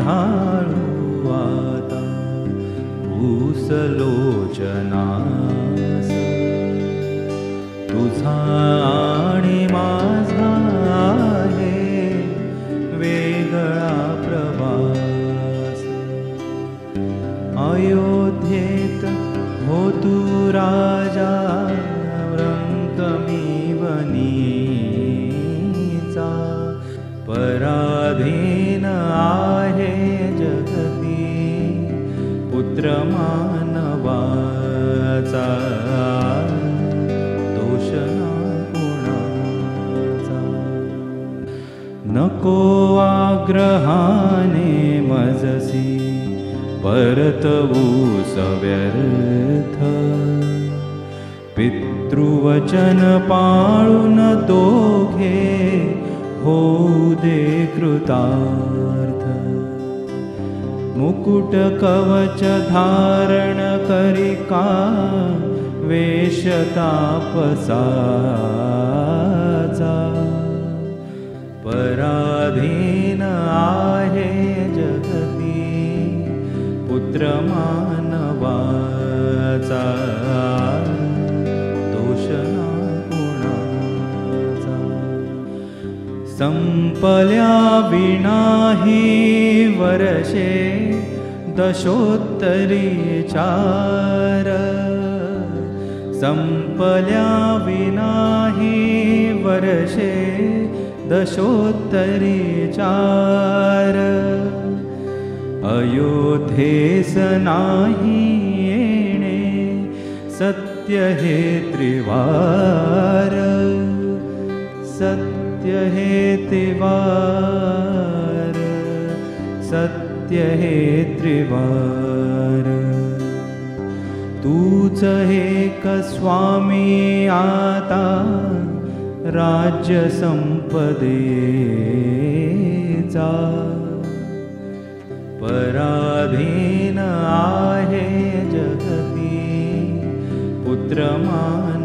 आढाळू आता भूसलोचनास तुझा आणि माझा आहे वेगळा प्रवास अयोध्येत हो तू राजा रंकमीवनीचा पराधीन आहे जगती पुत्र मानवाचा दोष ना कुणाचा नको आग्रहाने मजसी परतवू सव्यर्थ पितृवचन पाळून दोघे होऊ दे कृतार्थ मुकुट कवच धारण करिका वेशतापसाचा पराधीन आहे जगती पुत्र मानवाचा दोष ना कुणाचा संपल्या विनाही वर्षे दशोत्तरी 4 संपल्या विनाही वर्षे दशोत्तरी 4 अयोध्येस नाही येणे सत्य हे त्रिवार सत्य हे त्रिवार सत्य हे त्रिवार तूच एक स्वामी आता राज्य संपदेचा पराधीन आहे जगती पुत्र मान